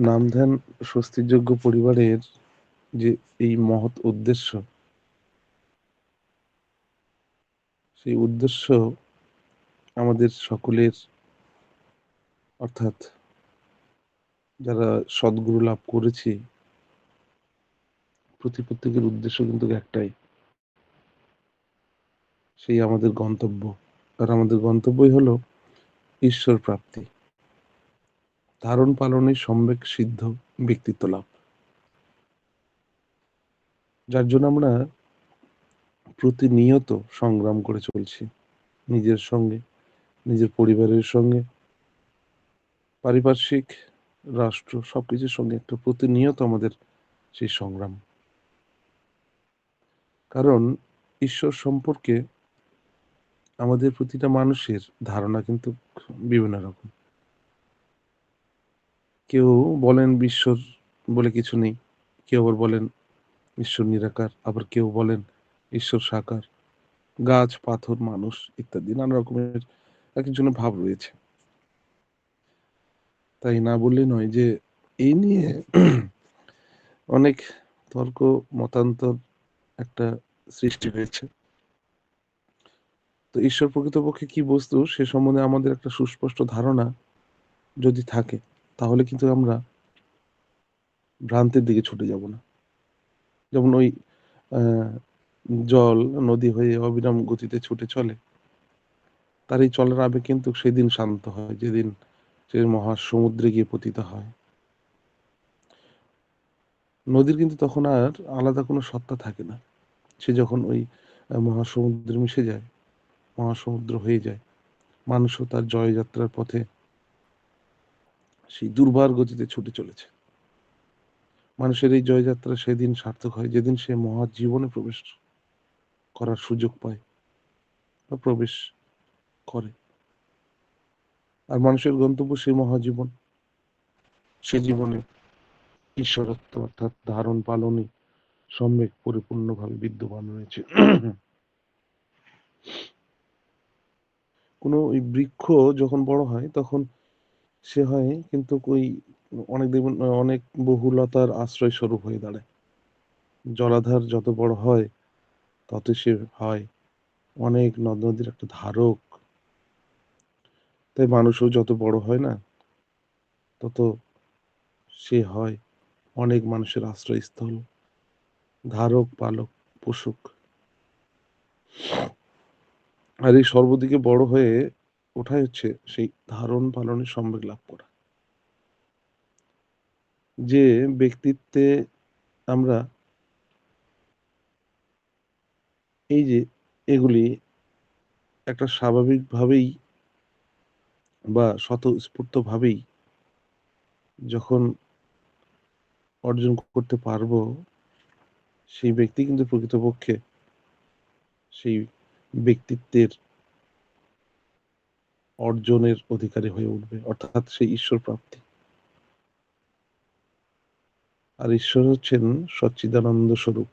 নামধান স্বস্তিযোগ্য পরিবারের যে এই মহৎ উদ্দেশ্য, সেই উদ্দেশ্য আমাদের সকলের, অর্থাৎ যারা সদ্গুরু লাভ করেছি, প্রত্যেকের উদ্দেশ্য কিন্তু একটাই, সেই আমাদের গন্তব্য। আর আমাদের গন্তব্যই হলো ঈশ্বর প্রাপ্তি, ধারণ পালনে সম্যক সিদ্ধ ব্যক্তিত্ব লাভ, যার জন্য আমরা প্রতিনিয়ত সংগ্রাম করে চলছি, নিজের সঙ্গে, নিজের পরিবারের সঙ্গে, পারিপার্শ্বিক, রাষ্ট্র, সবকিছুর সঙ্গে একটা প্রতিনিয়ত আমাদের সেই সংগ্রাম। কারণ ঈশ্বর সম্পর্কে আমাদের প্রতিটা মানুষের ধারণা কিন্তু বিভিন্ন রকম। কেউ বলেন ঈশ্বর বলে কিছু নেই, কেউ আবার বলেন ঈশ্বর নিরাকার, আবার কেউ বলেন ঈশ্বর সাকার, গাছ, পাথর, মানুষ ইত্যাদি নানা রকমের এক একজনের ভাব রয়েছে। তাই না বললে নয় যে এই নিয়ে অনেক তর্ক মতান্তর একটা সৃষ্টি হয়েছে। তো ঈশ্বর প্রকৃতপক্ষে কি বস্তু সে সম্বন্ধে আমাদের একটা সুস্পষ্ট ধারণা যদি থাকে, তাহলে কিন্তু আমরা ভ্রান্তির দিকে ছুটে যাব না। যেমন ওই আহ, জল নদী হয়ে অবিরাম গতিতে ছুটে চলে, তার এই চলার আবেগ কিন্তু সেদিন শান্ত হয় যেদিন সে মহাসমুদ্রে গিয়ে পতিত হয়। নদীর কিন্তু তখন আর আলাদা কোনো সত্তা থাকে না। সে যখন ওই মহাসমুদ্রে মিশে যায়, মহাসমুদ্র হয়ে যায়, মানুষও তার জয়যাত্রার পথে সেই দুর্বার গতিতে ছুটে চলেছে। মানুষের এই জয়যাত্রা সেদিন সার্থক হয় যেদিন সে মহাজীবনে প্রবেশ করার সুযোগ পায় বা প্রবেশ করে। আর মানুষের গন্তব্য সেই মহাজীবন, সে জীবনে ঈশ্বরত্ব অর্থাৎ ধারণ পালনে সম্যক পরিপূর্ণভাবে বিদ্যমান রয়েছে। কোনো ওই বৃক্ষ যখন বড় হয় তখন সে হয় কিন্তু ওই অনেক দেখবেন অনেক বহুলতার আশ্রয় স্বরূপ হয়ে দাঁড়ায়। জলাধার যত বড় হয় তত সে হয় অনেক নদ নদীর একটা ধারক। তাই মানুষও যত বড় হয় না, তত সে হয় অনেক মানুষের আশ্রয়স্থল, ধারক, পালক, পোষক। আর এই সর্বদিকে বড় হয়ে ওঠাই হচ্ছে সেই ধারণ পালনের সম্যক লাভ করা। যে ব্যক্তিত্বে আমরা এই যে এগুলি একটা স্বাভাবিকভাবেই বা স্বতঃস্ফূর্তভাবেই যখন অর্জন করতে পারবো, সেই ব্যক্তি কিন্তু প্রকৃতপক্ষে সেই ব্যক্তিত্বের অর্জনের অধিকারী হয়ে উঠবে, অর্থাৎ সেই ঈশ্বর প্রাপ্তি। আর ঈশ্বর হচ্ছেন সচ্চিদানন্দ স্বরূপ।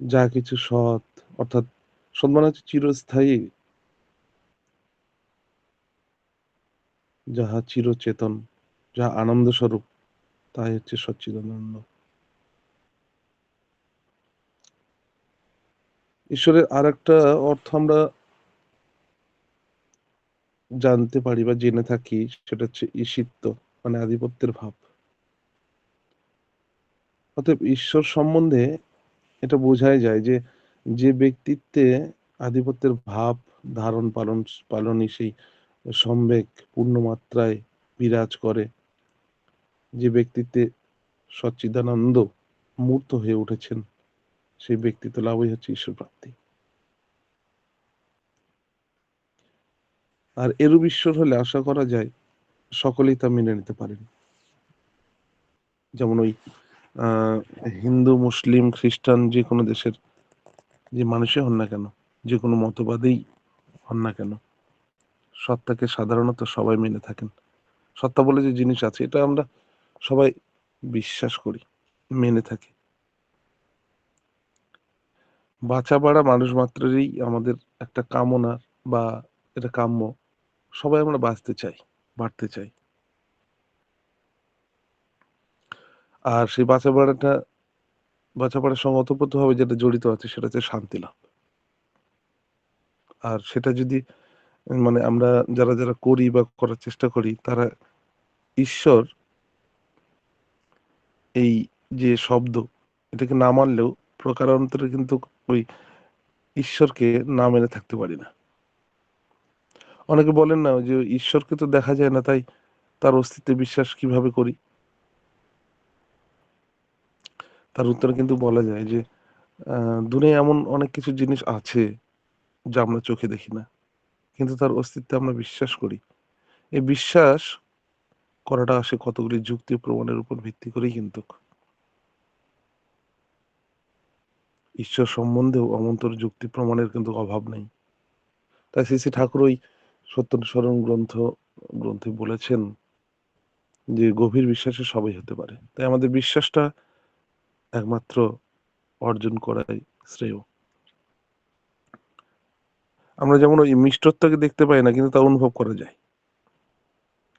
যা কিছু সৎ, অর্থাৎ সৎ মানে হচ্ছে চিরস্থায়ী, যাহা চিরচেতন, যাহা আনন্দ স্বরূপ, তাই হচ্ছে সচ্চিদানন্দ। ঈশ্বরের আর একটা অর্থ আমরা জানতে পারি বা জেনে থাকি, সেটা হচ্ছে ঈশিত্ব, মানে আধিপত্যের ভাব। অতএব ঈশ্বর সম্বন্ধে এটা বোঝাই যায় যে যে ব্যক্তিত্বে আধিপত্যের ভাব ধারণ পালনই সেই সম্বেক পূর্ণ মাত্রায় বিরাজ করে, যে ব্যক্তিত্বে সচ্চিদানন্দ মূর্ত হয়ে উঠেছেন, সেই ব্যক্তিত্ব লাভই হচ্ছে ঈশ্বর প্রাপ্তি। আর এরূপ ঈশ্বর হলে আশা করা যায় সকলেই তা মেনে নিতে পারেন। যেমন ওই আহ হিন্দু, মুসলিম, খ্রিস্টান, যে কোনো দেশের যে মানুষই হন না কেন, যে কোনো মতবাদেই হন না কেন, সত্তাকে সাধারণত সবাই মেনে থাকেন। সত্তা বলে যে জিনিস আছে, এটা আমরা সবাই বিশ্বাস করি, মেনে থাকি। বাঁচা বাড়া মানুষ মাত্রেরই আমাদের একটা কামনা, বা এটা কাম্য। সবাই আমরা বাঁচতে চাই, বাড়তে চাই। আর সেই বাঁচাপড়ার সঙ্গে ওতপ্রোতভাবে যেটা জড়িত আছে সেটা হচ্ছে শান্তি লাভ। আর সেটা যদি মানে আমরা যারা করি বা করার চেষ্টা করি, তারা ঈশ্বর এই যে শব্দ, এটাকে না মানলেও প্রকারান্তরে কিন্তু ওই ঈশ্বরকে না মেনে থাকতে পারি না। অনেকে বলেন না যে ঈশ্বরকে তো দেখা যায় না, তাই তার অস্তিত্বে বিশ্বাস কিভাবে করি? তার উত্তরে কিন্তু বলা যায় যে দুনিয়ায় এমন অনেক কিছু জিনিস আছে যা আমরা চোখে দেখি না, কিন্তু তার অস্তিত্বে আমরা বিশ্বাস করি। এই বিশ্বাস করাটা আসে কতগুলি যুক্তি ও প্রমাণের উপর ভিত্তি করেই কিন্তু। ঈশ্বর সম্বন্ধেও অমন্তর যুক্তি প্রমাণের কিন্তু অভাব নেই। তাই শ্রী শ্রী ঠাকুর ওই সত্যনুসরণ গ্রন্থে বলেছেন যে গভীর বিশ্বাসে সবই হতে পারে। তাই আমাদের বিশ্বাসটা একমাত্র অর্জন করাই শ্রেয়। আমরা যেমন ওই মিষ্টত্বকে দেখতে পাই না, কিন্তু তা অনুভব করা যায়।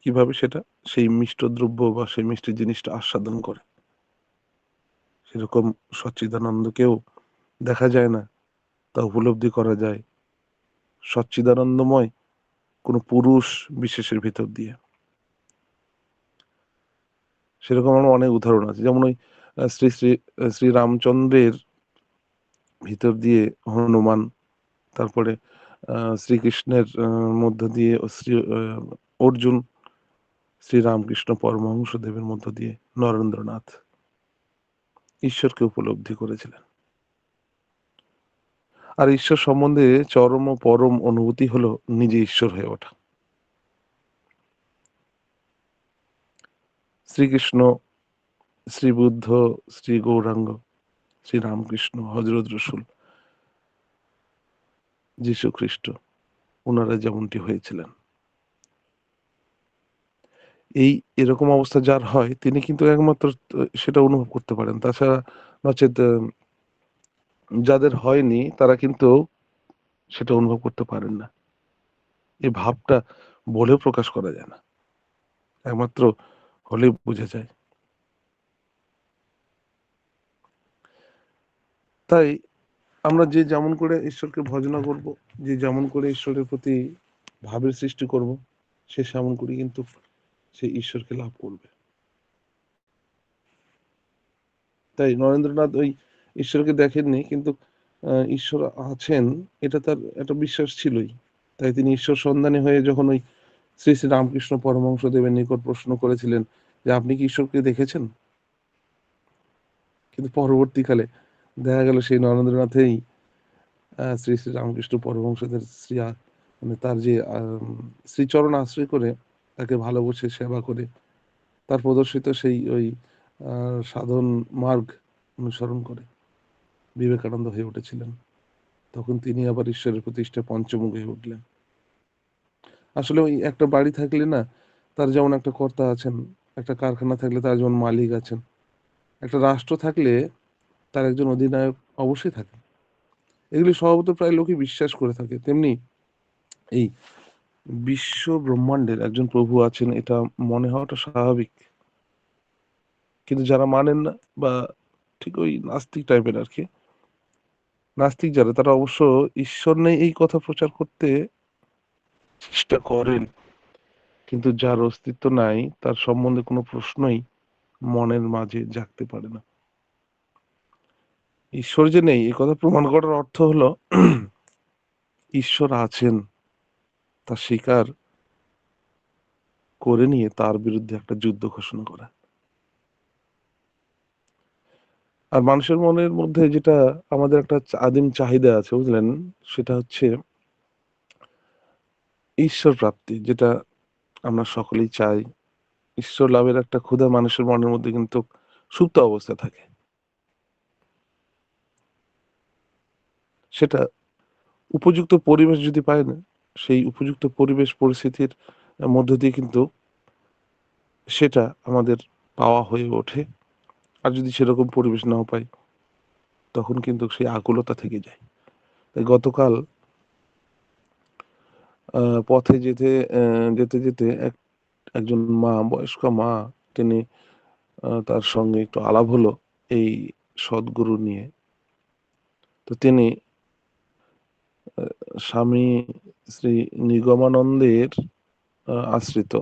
কিভাবে সেটা? সেই মিষ্ট দ্রব্য বা সেই মিষ্টি জিনিসটা আস্বাদন করে। সেরকম সচ্চিদানন্দকেও দেখা যায় না, তা উপলব্ধি করা যায় সচ্চিদানন্দময় কোনো পুরুষ বিশেষের ভিতর দিয়ে। সেরকম আমার অনেক উদাহরণ আছে। যেমন ওই শ্রীরামচন্দ্রের ভিতর দিয়ে হনুমান, তারপরে শ্রীকৃষ্ণের মধ্য দিয়ে অর্জুন, শ্রীরামকৃষ্ণ পরমহংসদেবের মধ্য দিয়ে নরেন্দ্রনাথ ঈশ্বরকে উপলব্ধি করেছিলেন। আর ঈশ্বর সম্বন্ধে চরম ও পরম অনুভূতি হলো নিজে ঈশ্বর হয়ে ওঠা। শ্রীকৃষ্ণ, শ্রীবুদ্ধ, শ্রী গৌরাঙ্গ, শ্রীরামকৃষ্ণ, হযরত রসুল, যীশু খ্রিস্ট, ওনারা যেমনটি হয়েছিলেন। এরকম অবস্থা যার হয় তিনি কিন্তু একমাত্র সেটা অনুভব করতে পারেন। তাছাড়া নচেৎ যাদের হয়নি তারা কিন্তু সেটা অনুভব করতে পারেন না। এই ভাবটা বলেও প্রকাশ করা যায় না। একমাত্র হলেই বোঝা যায়। তাই আমরা যে যেমন করে ঈশ্বরকে ভজনা করব, যে যেমন করে ঈশ্বরের প্রতি ভাবের সৃষ্টি করব, সে সেমন করে কিন্তু সেই ঈশ্বরকে লাভ করবে। তাই নরেন্দ্রনাথ ওই ঈশ্বরকে দেখেননি, কিন্তু ঈশ্বর আছেন এটা তার একটা বিশ্বাস ছিলই। তাই তিনি ঈশ্বর সন্ধানী হয়ে যখন ওই শ্রী শ্রী রামকৃষ্ণ পরমহংসদেবের নিকট প্রশ্ন করেছিলেন যে আপনি কি ঈশ্বরকে দেখেছেন? কিন্তু পরবর্তীকালে দেখা গেল সেই নরেন্দ্রনাথেই শ্রী শ্রী রামকৃষ্ণ পরমহংসদের মানে তার যে শ্রীচরণ আশ্রয় করে তাকে ভালোবেসে সেবা করে তার প্রদর্শিত সেই ওই সাধন মার্গ অনুসরণ করে বিবেকানন্দ হয়ে উঠেছিলেন। তখন তিনি আবার ঈশ্বরের প্রতিষ্ঠায় পঞ্চমুখ হয়ে উঠলেন। আসলে ওই একটা বাড়ি থাকলে না, তার যেমন একটা কর্তা আছেন, একটা কারখানা থাকলে তার যেমন মালিক আছেন, একটা রাষ্ট্র থাকলে তার একজন অধিনায়ক অবশ্যই থাকে। এগুলি স্বভাবত প্রায় লোকই বিশ্বাস করে থাকে। তেমনি এই বিশ্ব ব্রহ্মাণ্ডের একজন প্রভু আছেন, এটা মনে হওয়াটা স্বাভাবিক। কিন্তু যারা মানেন না বা ঠিক ওই নাস্তিক টাইপের আর কি, নাস্তিক যারা তারা অবশ্য ঈশ্বর নেই এই কথা প্রচার করতে চেষ্টা করেন, কিন্তু যার অস্তিত্ব নাই তার সম্বন্ধে কোনো প্রশ্নই মনের মাঝে জাগতে পারে না। ঈশ্বর যে নেই এই কথা প্রমাণ করার অর্থ হলো ঈশ্বর আছেন তা স্বীকার করে নিয়ে তার বিরুদ্ধে একটা যুদ্ধ ঘোষণা করা। আর মানুষের মনের মধ্যে যেটা আমাদের একটা আদিম চাহিদা আছে বুঝলেন, সেটা হচ্ছে ঈশ্বর প্রাপ্তি, যেটা আমরা সকলেই চাই। ঈশ্বর লাভের একটা ক্ষুধা মানুষের মনের মধ্যে কিন্তু সুপ্ত অবস্থায় থাকে। সেটা উপযুক্ত পরিবেশ যদি পায় না, সেই উপযুক্ত পরিবেশ পরিস্থিতির মধ্য দিয়ে কিন্তু সেটা আমাদের পাওয়া হয়ে ওঠে। আর যদি সেরকম পরিবেশ নাও পাই, তখন কিন্তু সেই আকুলতা থেকে যায়। তাই গতকাল পথে যেতে যেতে একজন মা, বয়স্ক মা, তিনি তার সঙ্গে একটু আলাপ হলো এই সদ্গুরু নিয়ে। তো তিনি স্বামী শ্রী নিগমানন্দের আশ্রিত,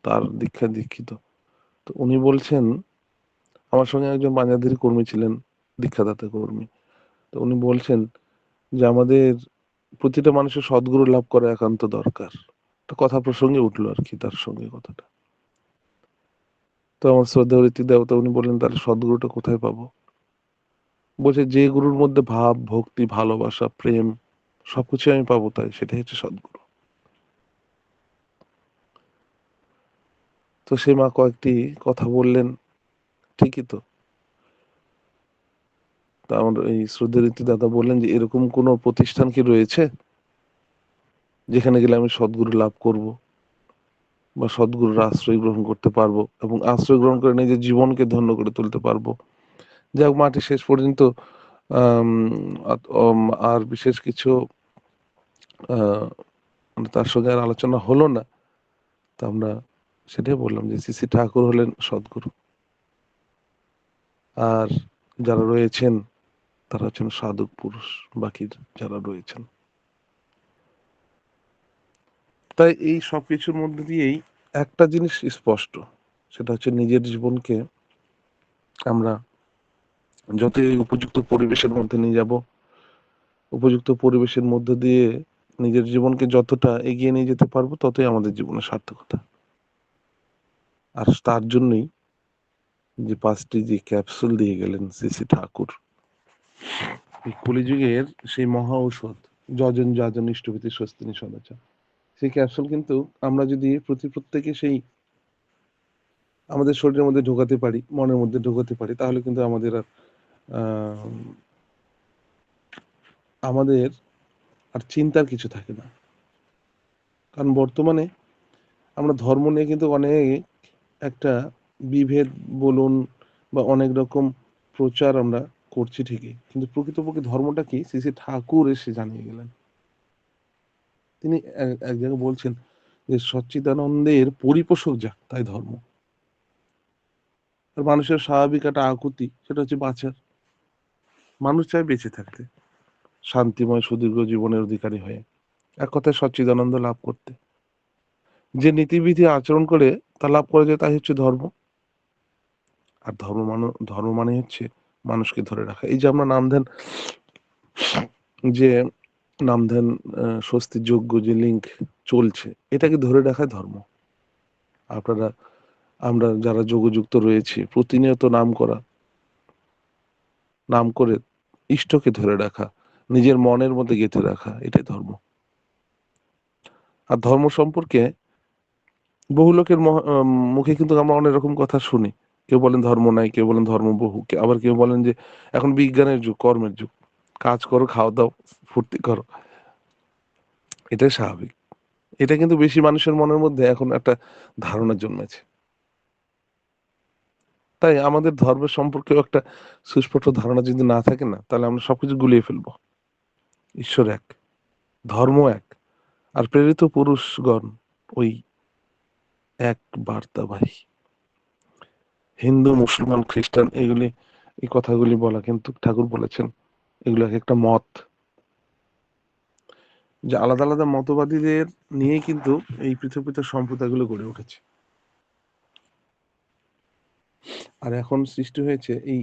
তার দীক্ষিত। তো উনি বলছেন, আমার সঙ্গে একজন বাঞ্ছাধারী কর্মী ছিলেন, দীক্ষাদাতা কর্মী। তো উনি বলছেন যে আমাদের প্রতিটা মানুষের সদ্গুরু লাভ করা একান্ত দরকার। তো কথা প্রসঙ্গে উঠলো আর কি তার সঙ্গে কথাটা। তো আমার শ্রদ্ধেয় ঋত্বিক দেবতা উনি বললেন, তাহলে সদ্গুরুটা কোথায় পাবো? বলছে, যে গুরুর মধ্যে ভাব, ভক্তি, ভালোবাসা, প্রেম সবকিছু আমি পাবো, তাই সেটাই হচ্ছে সদ্গুরু। তো সেই মা কয়েকটি কথা বললেন, ঠিকই তো। তা আমার এই শ্রদ্ধেয় ঋত্বিক দাদা বললেন যে এরকম কোন প্রতিষ্ঠান কি রয়েছে যেখানে গেলে আমি সদ্গুরু লাভ করব বা সদ্গুরুর আশ্রয় গ্রহণ করতে পারবো এবং আশ্রয় গ্রহণ করে নিজের জীবনকে ধন্য করে তুলতে পারবো? যাই হোক, মাটি শেষ পর্যন্ত আম, আর বিশেষ কিছু আহ, মানে তার সঙ্গে আর আলোচনা হলো না। তা আমরা সেটাই বললাম যে শ্রী শ্রী ঠাকুর হলেন সদ্গুরু, আর যারা রয়েছেন তারা হচ্ছেন সাধক পুরুষ, বাকি যারা রয়েছেন। তাই এই সবকিছুর মধ্যে দিয়েই একটা জিনিস স্পষ্ট, সেটা হচ্ছে নিজের জীবনকে আমরা যতই উপযুক্ত পরিবেশের মধ্যে নিয়ে যাব, উপযুক্ত পরিবেশের মধ্য দিয়ে নিজের জীবনকে যতটা এগিয়ে নিয়ে যেতে পারবো, ততই আমাদের জীবনের সার্থকতা। আর তার জন্যই যে 5টি যে ক্যাপসুল দিয়ে গেলেন শ্রী শ্রী ঠাকুর, এই কলিযুগের সেই মহা ঔষধ, যজন যাজন ইষ্টভীতি স্বস্তিনি সদাচার, সেই ক্যাপসুল কিন্তু আমরা যদি প্রত্যেকে সেই আমাদের শরীরের মধ্যে ঢোকাতে পারি, মনের মধ্যে ঢোকাতে পারি, তাহলে কিন্তু আহ, আমাদের আর চিন্তার কিছু থাকে না। কারণ বর্তমানে আমরা ধর্ম নিয়ে কিন্তু অনেক একটা বিভেদ বলুন বা অনেক রকম প্রচার আমরা করছি ঠিকই, কিন্তু প্রকৃতপক্ষে ধর্মটা কি শ্রী শ্রী ঠাকুর এসে জানিয়ে গেলেন। তিনি এক জায়গায় বলছেন যে সচ্চিদানন্দের পরিপোষক যা, তাই ধর্ম। আর মানুষের স্বাভাবিক একটা আকুতি, সেটা হচ্ছে বাঁচার। মানুষ চায় বেঁচে থাকতে, শান্তিময় সুদীর্ঘ জীবনের অধিকারী হয়ে, এক কথায় সচ্চিদানন্দ লাভ করতে। যে নীতিবিধি আচরণ করে তা লাভ করা যায়, তাই হচ্ছে ধর্ম। আর ধর্ম মানে হচ্ছে মানুষকে ধরে রাখা। এই যে আমরা নাম ধ্যান, যে নাম ধ্যান স্বস্তির যোগ্য যে লিঙ্ক চলছে, এটাকে ধরে রাখাই ধর্ম। আপনারা আমরা যারা যোগযুক্ত রয়েছি, প্রতিনিয়ত নাম করা, নাম করে ইষ্টকে ধরে রাখা, নিজের মনের মধ্যে গেঁথে রাখা, এটাই ধর্ম। আর ধর্ম সম্পর্কে বহু লোকের মুখে কিন্তু আমরা অনেক রকম কথা শুনি। কেউ বলেন ধর্ম নাই, কেউ বলেন ধর্ম বহু, আবার কেউ বলেন যে এখন বিজ্ঞানের যুগ, কর্মের যুগ, কাজ করো, খাওয়া দাও, ফুর্তি করো, এটাই স্বাভাবিক। এটা কিন্তু বেশি মানুষের মনের মধ্যে এখন একটা ধারণা জন্মেছে। তাই আমাদের ধর্মের সম্পর্কেও একটা সুস্পষ্ট ধারণা যদি না থাকে না, তাহলে আমরা সবকিছু গুলিয়ে ফেলবো। ঈশ্বর এক, ধর্ম এক, আর প্রেরিত পুরুষগণ ওই এক বার্তাবাহী। হিন্দু, মুসলমান, খ্রিস্টান, এই কথাগুলি বলা কিন্তু ঠাকুর বলেছেন এগুলো এক একটা মত, যে আলাদা আলাদা মতবাদীদের নিয়ে কিন্তু এই পৃথক সম্প্রদায়গুলো গড়ে উঠেছে। আর এখন সৃষ্টি হয়েছে এই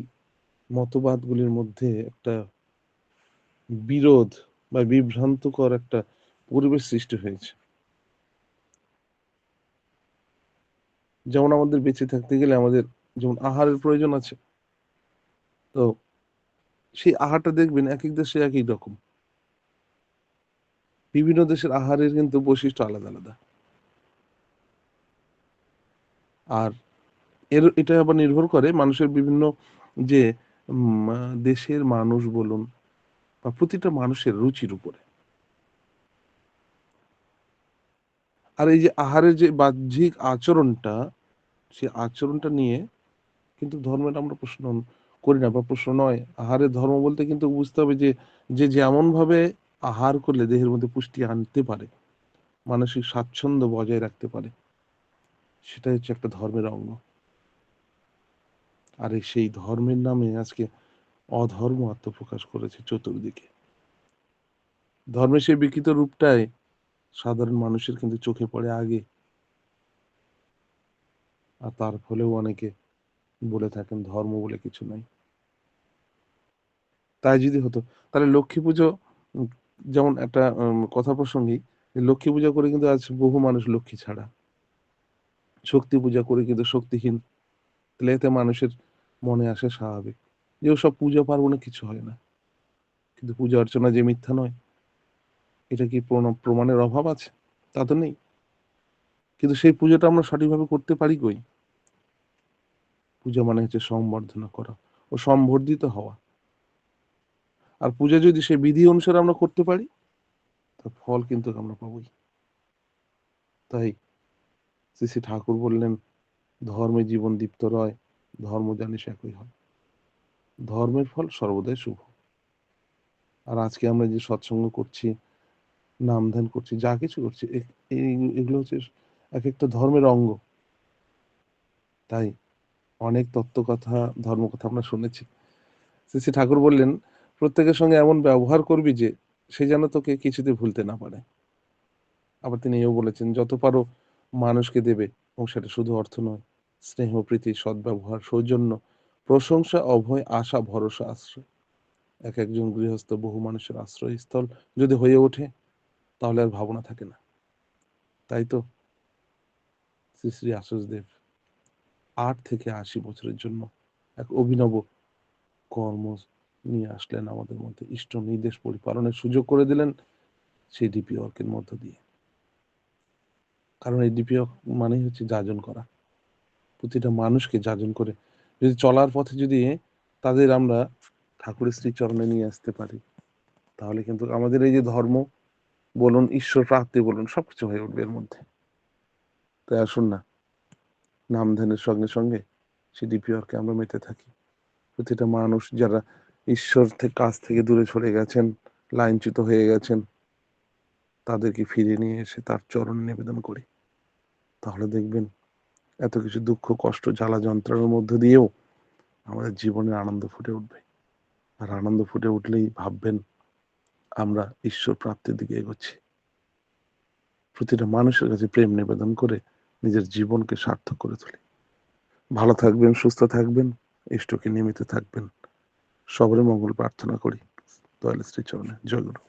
মতবাদগুলির মধ্যে একটা বিরোধ বা বিভ্রান্তকর একটা পরিবেশ সৃষ্টি হয়েছে। যেমন আমাদের বেঁচে থাকতে গেলে আমাদের যেমন আহারের প্রয়োজন আছে, তো সেই আহারটা দেখবেন এক এক দেশে এক এক রকম। বিভিন্ন দেশের আহারের কিন্তু বৈশিষ্ট্য আলাদা আলাদা। আর এটা আবার নির্ভর করে মানুষের বিভিন্ন যে দেশের মানুষ বলুন বা প্রতিটা মানুষের রুচির উপরে। আর এই যে আহারের যে বাহ্যিক আচরণটা, সেই আচরণটা নিয়ে কিন্তু ধর্মের আমরা প্রশ্ন করি না বা প্রশ্ন নয়। আহারের ধর্ম বলতে কিন্তু বুঝতে হবে যে যে যেমন ভাবে আহার করলে দেহের মধ্যে পুষ্টি আনতে পারে, মানসিক স্বাচ্ছন্দ্য বজায় রাখতে পারে, সেটাই হচ্ছে একটা ধর্মের অঙ্গ। আর সেই ধর্মের নামে আজকে অধর্ম আত্মপ্রকাশ করেছে চতুর্দিকে। ধর্মের সেই বিকৃত রূপটাই সাধারণ মানুষের কিন্তু চোখে পড়ে আগে, আর তার ফলেও অনেকে বলে থাকেন ধর্ম বলে কিছু নাই। তাই যদি হতো তাহলে লক্ষ্মী পুজো, যেমন একটা কথা প্রসঙ্গিক, লক্ষ্মী পূজা করে কিন্তু আজ বহু মানুষ লক্ষ্মী ছাড়া, শক্তি পূজা করে কিন্তু শক্তিহীন। তাহলে এতে মানুষের মনে আসে স্বাভাবিক যে ওসব পূজা পার্বণে কিছু হয় না, কিন্তু পূজা অর্চনা যে মিথ্যা নয়, এটা কি প্রমাণের অভাব আছে? তা তো নেই। কিন্তু সেই পুজোটা আমরা সঠিকভাবে করতে পারি কই? পূজা মানে হচ্ছে সংবর্ধনা করা ও সম্বর্ধিত হওয়া। আর পূজা যদি সেই বিধি অনুসারে আমরা করতে পারি, তার ফল কিন্তু আমরা পাবোই। তাই শ্রী শ্রী ঠাকুর বললেন, ধর্মে জীবন দীপ্ত রয়, ধর্ম জানিস একই হয়। ধর্মের ফল সর্বদাই শুভ। আর আজকে আমরা যে সৎসঙ্গ করছি, নাম ধ্যান করছি, যা কিছু করছি, এগুলো হচ্ছে এক একটা ধর্মের অঙ্গ। তাই অনেক তত্ত্বকথা, ধর্মকথা আমরা শুনেছি। শ্রী শ্রী ঠাকুর বললেন, প্রত্যেকের সঙ্গে এমন ব্যবহার করবি যে সে যেন তোকে কিছুতে ভুলতে না পারে। আবার তিনি এও বলেছেন, যত পারো মানুষকে দেবে, এবং সেটা শুধু অর্থ নয়, স্নেহ, প্রীতি, সদ্ব্যবহার, সৌজন্য, প্রশংসা, অভয়, আশা, ভরসা, আশ্রয়। এক একজন গৃহস্থ বহু মানুষের আশ্রয়স্থল যদি হয়ে ওঠে, তাহলে আর ভাবনা থাকে না। তাই তো শ্রী শ্রী আশুদেব 8 থেকে 80 বছরের জন্য এক অভিনব কর্ম নিয়ে আসলেন আমাদের মধ্যে, ইষ্ট নির্দেশ পরিপালনের সুযোগ করে দিলেন সেই ডিপি ওয়ার্কের মধ্য দিয়ে। কারণ এই ডিপি ওয়ার্ক মানেই হচ্ছে যাজন করা, প্রতিটা মানুষকে যাজন করে যদি চলার পথে যদি তাদের আমরা ঠাকুরের শ্রীচরণে নিয়ে আসতে পারি, তাহলে কিন্তু আমাদের এই যে ধর্ম বলুন, ঈশ্বর প্রাপ্তি বলুন, সবকিছু হয়ে উঠবে এর মধ্যে। তাই আসুন না, নাম ধ্যানের সঙ্গে সঙ্গে সেই ডিপি ওয়ার্কে আমরা মেতে থাকি। প্রতিটা মানুষ যারা ঈশ্বর থেকে কাছ থেকে দূরে সরে গেছেন, লাইনচ্যুত হয়ে গেছেন, তাদেরকে ফিরিয়ে নিয়ে এসে তার চরণ নিবেদন করি। তাহলে দেখবেন এত কিছু দুঃখ, কষ্ট, জ্বালা যন্ত্রণার মধ্য দিয়েও আমাদের জীবনে আনন্দ ফুটে উঠবে। আর আনন্দ ফুটে উঠলেই ভাববেন আমরা ঈশ্বর প্রাপ্তির দিকে এগোচ্ছি। প্রতিটা মানুষের কাছে প্রেম নিবেদন করে নিজের জীবনকে সার্থক করে তুলি। ভালো থাকবেন, সুস্থ থাকবেন, ইষ্টকে নিয়মিত থাকবেন। সবার মঙ্গল প্রার্থনা করি দয়াল শ্রীচরণে। জয় গুরু।